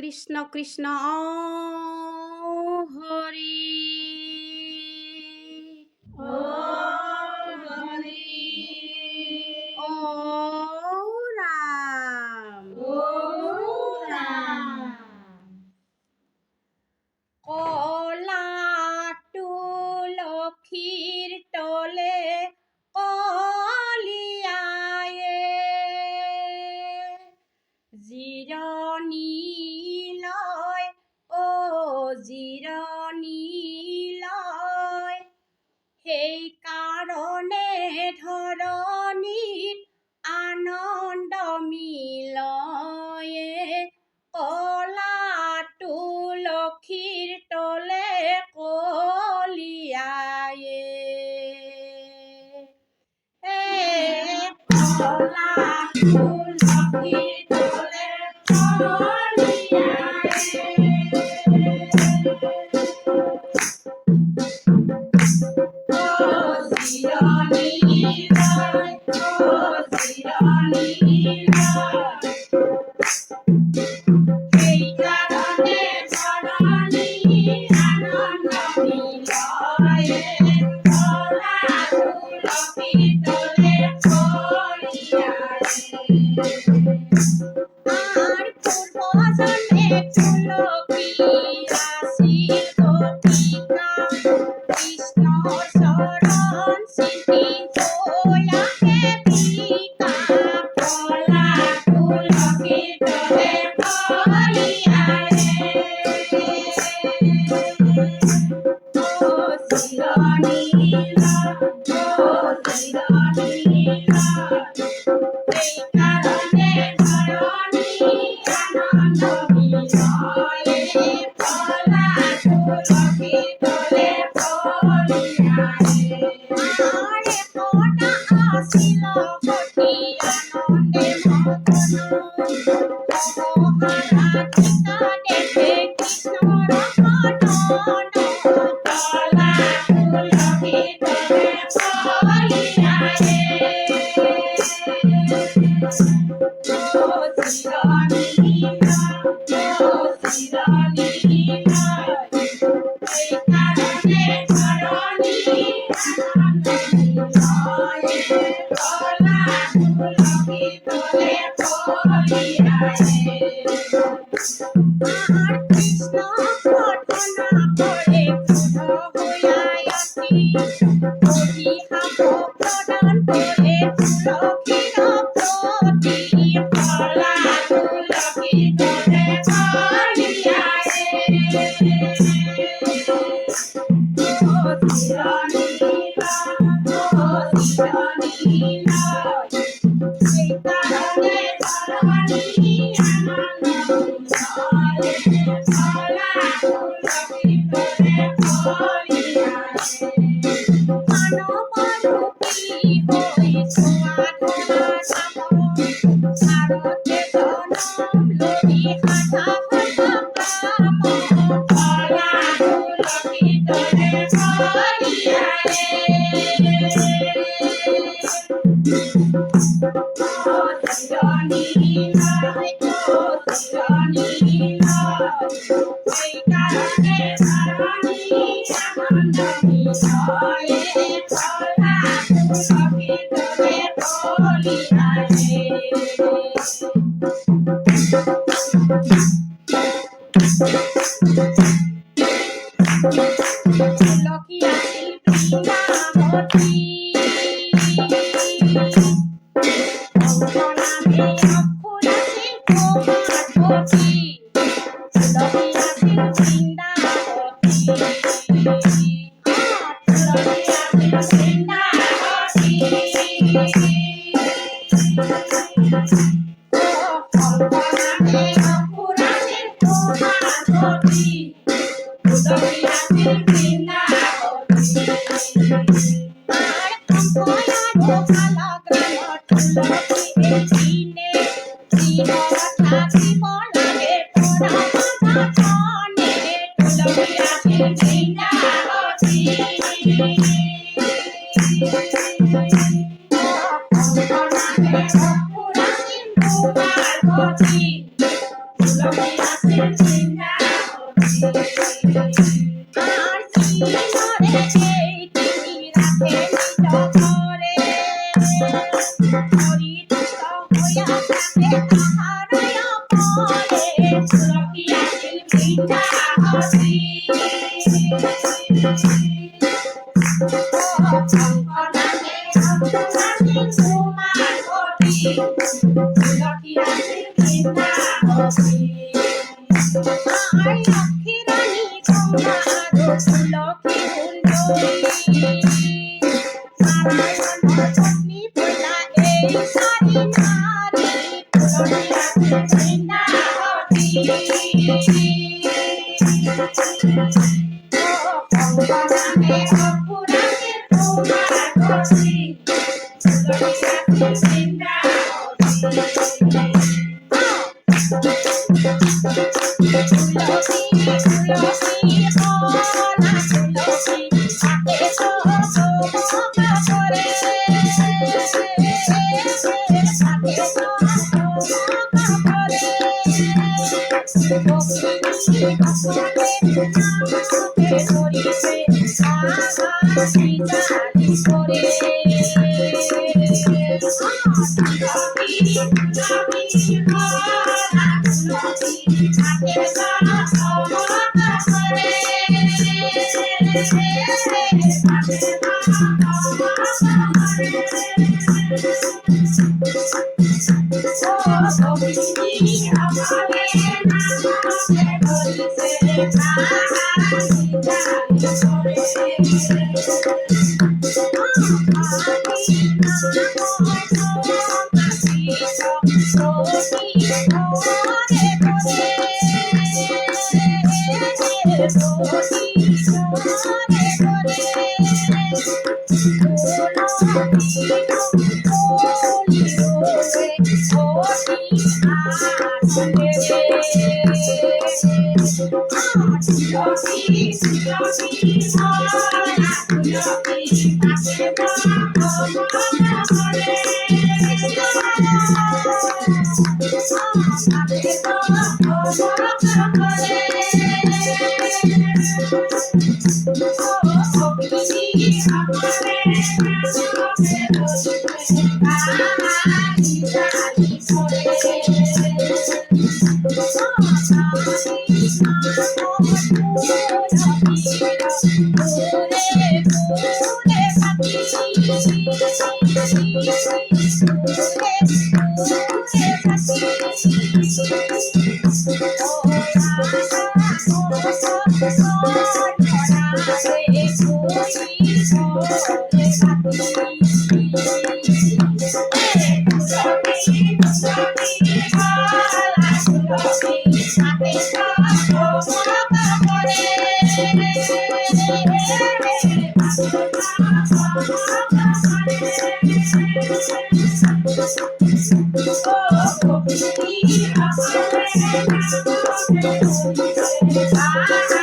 কৃষ্ণ কৃষ্ণ হরি হরি ও রাম রাম কলা তুলসীর তলে কলিয়ায়ে জিৰণি লয় ও জিৰণি লয় সেইকাৰণে ধৰণীত আনন্দ মিলয়ে কলা তুলসীৰ তলে কলিয়ায়ে কলা তুলসীৰ তলে আর পূর্বজন্মে তুলসী রাশির গোপিকা কৃষ্ণ শরণ স্মৃতি হইয়াছে বিকা কলা তুলসী তলে কলিয়ায়ে ও শিরণী এই কারণে ধরণী আনন্দ মিলয়ে কলা তুলসী তলে কলিয়ায়ে আরে কোটা আসিল হঠি আনন্দে মগন মহারাধিকা দেখে কৃষ্ণ রমণ কলা তুলসী তলে কলিয়ায়ে আর কৃষ্ণ ঘটনা করে ক্রুদ্ধ হইয়াছি অভিশাপ প্রদান করে তুলসীর প্রতি কলা তুলসী তলে কলিয়ায়ে সেই কারণে ধরণী আনন্দ মিলয়ে কলা তুলসী তলে কলিয়ায়ে মানবরূপী হই সাধনা নাম ভারতে জনম লই হাসা হাসা কাম কলা তুলসী তলে কলিয়ায়ে সেই কারণে ধরণী আনন্দ মিলয়ে কলা তুলসী তলে কলিয়ায়ে তুলসী আসিল বৃন্দাবতী অঙ্গনাভে অক্ষুরাসিল কুমারবতী তুলসী আসিল বৃন্দাবতী তুলসী আসিল বৃন্দাবতী অঙ্গনাভে অক্ষুরাসিল কুমারবতী তুলসী আসিল বৃন্দাবতী আর কম্পয়ারো কালগ্রাম তুলসী এই দিনে শ্রীহরা থাকিব লাগে তোরা মাঝানে তুলসী আসিল বৃন্দাবতী অঙ্গনাভে অক্ষুরাসিল কুমারবতী তুলসী চিন্তা আর কি করে এই তিনি রাখে নিজ ঘরে পরিচিত হইয়া থাকে তাহারই অপরে রখিয়াছিল পিতা হরি কঙ্কনাকে রক্ষাছিল তোমার গতি রখিয়াছিল পিতা হরি আর লক্ষ্মী রানী তোমার তুলসী কুণ্ডলী নারায়ণ পত্নী পূজা এই সারি নারী রখিয়াছিল বৃন্দাবতী কঙ্কনাকে অপুরাকে তোমার গতি রখিয়াছিল বৃন্দাবতী তুলসী তুলসী কলা তুলসী তাকে চমকা করে তাকে চমকা করে বকিনি বকনে নামকে ধরিতে আঘাতি জালি করে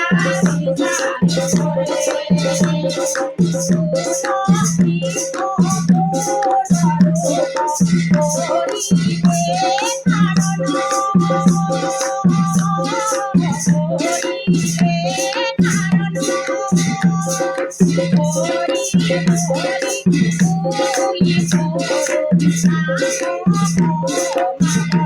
তুলসী তুলসী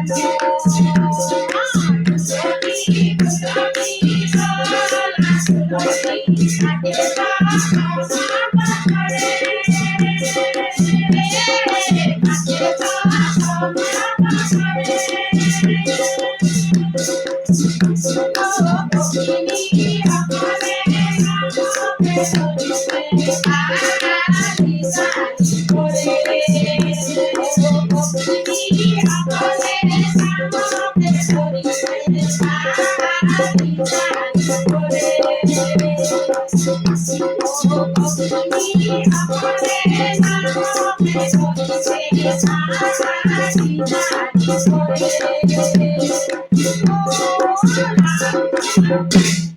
কলা তুলসী তাকে চমকা করে Thank you.